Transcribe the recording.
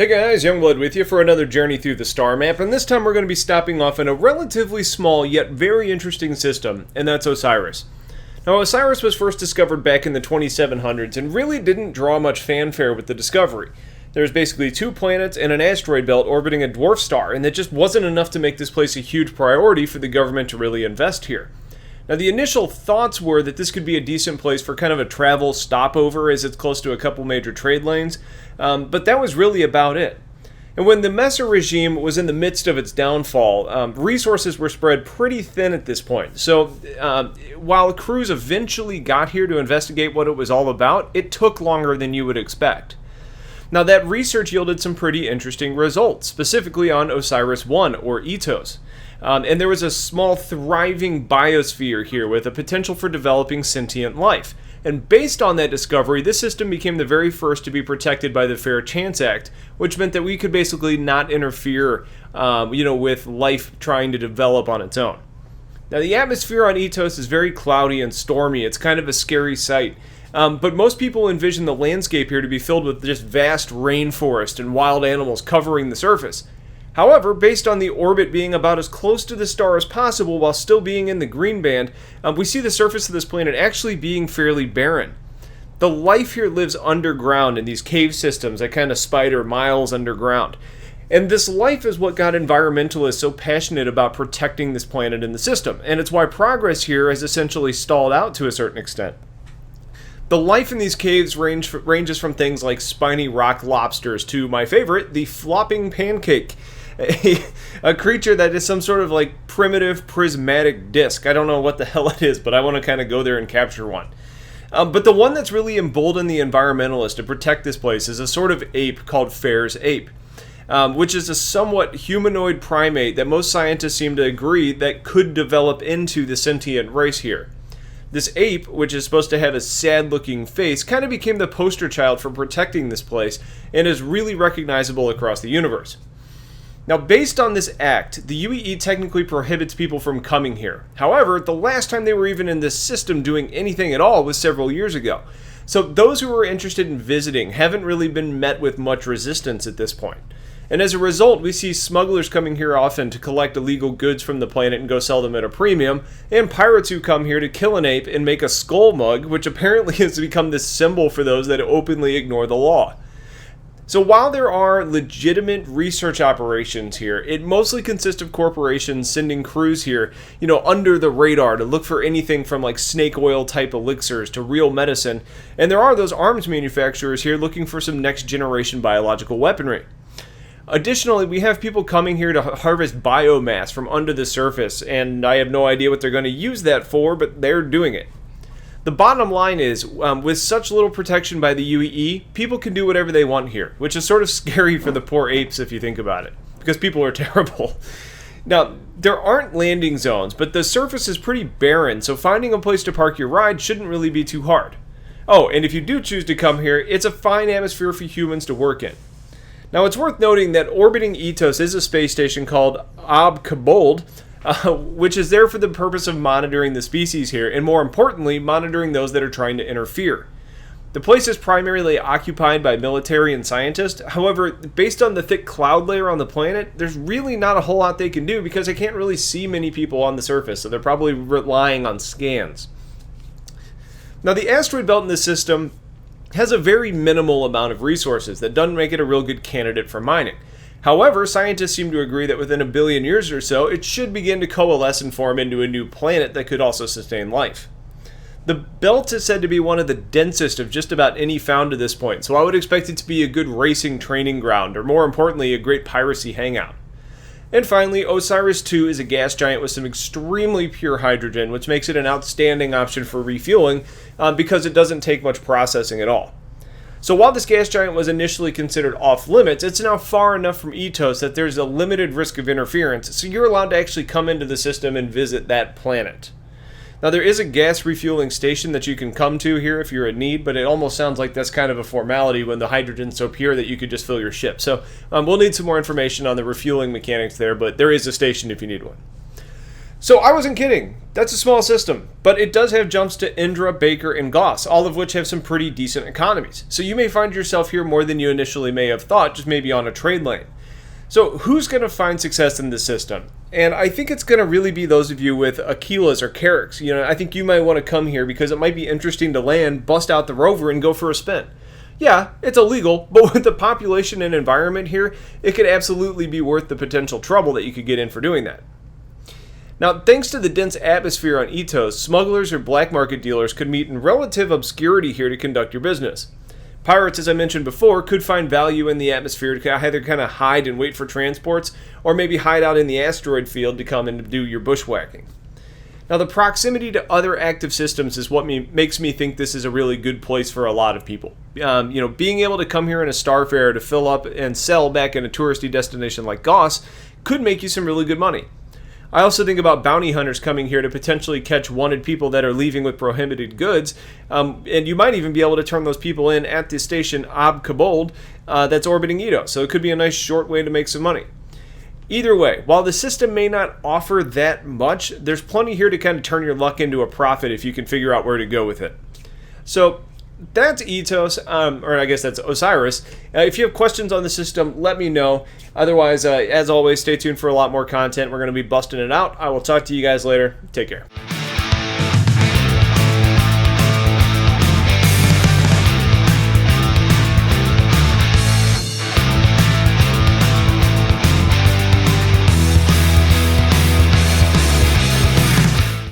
Hey guys, Youngblood with you for another journey through the Starmap, and this time we're going to be stopping off in a relatively small yet very interesting system, and that's Osiris. Now, Osiris was first discovered back in the 2700s and really didn't draw much fanfare with the discovery. There's basically 2 planets and an asteroid belt orbiting a dwarf star, and that just wasn't enough to make this place a huge priority for the government to really invest here. Now, the initial thoughts were that this could be a decent place for kind of a travel stopover as it's close to a couple major trade lanes, but that was really about it. And when the Messer regime was in the midst of its downfall, resources were spread pretty thin at this point. So while crews eventually got here to investigate what it was all about, it took longer than you would expect. Now, that research yielded some pretty interesting results, specifically on Osiris-1, or Ethos. And there was a small, thriving biosphere here with a potential for developing sentient life. And based on that discovery, this system became the very first to be protected by the Fair Chance Act, which meant that we could basically not interfere, with life trying to develop on its own. Now, the atmosphere on Ethos is very cloudy and stormy. It's kind of a scary sight. But most people envision the landscape here to be filled with just vast rainforest and wild animals covering the surface. However, based on the orbit being about as close to the star as possible while still being in the green band, we see the surface of this planet actually being fairly barren. The life here lives underground in these cave systems that kind of spider miles underground. And this life is what got environmentalists so passionate about protecting this planet and the system, and it's why progress here has essentially stalled out to a certain extent. The life in these caves ranges from things like spiny rock lobsters to my favorite, the flopping pancake. A creature that is some sort of like primitive prismatic disc. I don't know what the hell it is, but I want to kind of go there and capture one. But the one that's really emboldened the environmentalists to protect this place is a sort of ape called Fair's ape, which is a somewhat humanoid primate that most scientists seem to agree that could develop into the sentient race here. This ape, which is supposed to have a sad-looking face, kind of became the poster child for protecting this place and is really recognizable across the universe. Now, based on this act, the UEE technically prohibits people from coming here. However, the last time they were even in this system doing anything at all was several years ago. So those who are interested in visiting haven't really been met with much resistance at this point. And as a result, we see smugglers coming here often to collect illegal goods from the planet and go sell them at a premium, and pirates who come here to kill an ape and make a skull mug, which apparently has become this symbol for those that openly ignore the law. So while there are legitimate research operations here, it mostly consists of corporations sending crews here, under the radar to look for anything from like snake oil type elixirs to real medicine, and there are those arms manufacturers here looking for some next generation biological weaponry. Additionally, we have people coming here to harvest biomass from under the surface, and I have no idea what they're going to use that for, but they're doing it. The bottom line is, with such little protection by the UEE, people can do whatever they want here, which is sort of scary for the poor apes if you think about it, because people are terrible. Now, there aren't landing zones, but the surface is pretty barren, so finding a place to park your ride shouldn't really be too hard. Oh, and if you do choose to come here, it's a fine atmosphere for humans to work in. Now, it's worth noting that orbiting Ethos is a space station called Ob-Kabold, which is there for the purpose of monitoring the species here, and more importantly, monitoring those that are trying to interfere. The place is primarily occupied by military and scientists. However, based on the thick cloud layer on the planet, there's really not a whole lot they can do because they can't really see many people on the surface, so they're probably relying on scans. Now, the asteroid belt in this system has a very minimal amount of resources that doesn't make it a real good candidate for mining. However, scientists seem to agree that within 1 billion years or so, it should begin to coalesce and form into a new planet that could also sustain life. The belt is said to be one of the densest of just about any found to this point, so I would expect it to be a good racing training ground, or more importantly, a great piracy hangout. And finally, Osiris-2 is a gas giant with some extremely pure hydrogen, which makes it an outstanding option for refueling because it doesn't take much processing at all. So while this gas giant was initially considered off limits, it's now far enough from Ethos that there's a limited risk of interference, so you're allowed to actually come into the system and visit that planet. Now, there is a gas refueling station that you can come to here if you're in need, but it almost sounds like that's kind of a formality when the hydrogen's so pure that you could just fill your ship. So we'll need some more information on the refueling mechanics there, but there is a station if you need one. So I wasn't kidding. That's a small system, but it does have jumps to Indra, Baker, and Goss, all of which have some pretty decent economies. So you may find yourself here more than you initially may have thought, just maybe on a trade lane. So who's going to find success in this system? And I think it's going to really be those of you with Aquilas or Carracks. You know, I think you might want to come here because it might be interesting to land, bust out the rover, and go for a spin. Yeah, it's illegal, but with the population and environment here, it could absolutely be worth the potential trouble that you could get in for doing that. Now, thanks to the dense atmosphere on Itos, smugglers or black market dealers could meet in relative obscurity here to conduct your business. Pirates, as I mentioned before, could find value in the atmosphere to either kind of hide and wait for transports, or maybe hide out in the asteroid field to come and do your bushwhacking. Now, the proximity to other active systems is what makes me think this is a really good place for a lot of people. Being able to come here in a Starfarer to fill up and sell back in a touristy destination like Goss could make you some really good money. I also think about bounty hunters coming here to potentially catch wanted people that are leaving with prohibited goods, and you might even be able to turn those people in at the station Ab Kabold that's orbiting Ito, so it could be a nice short way to make some money. Either way, while the system may not offer that much, there's plenty here to kind of turn your luck into a profit if you can figure out where to go with it. So that's Itos, or I guess that's Osiris. If you have questions on the system, let me know. Otherwise, as always, stay tuned for a lot more content. We're going to be busting it out. I will talk to you guys later. Take care.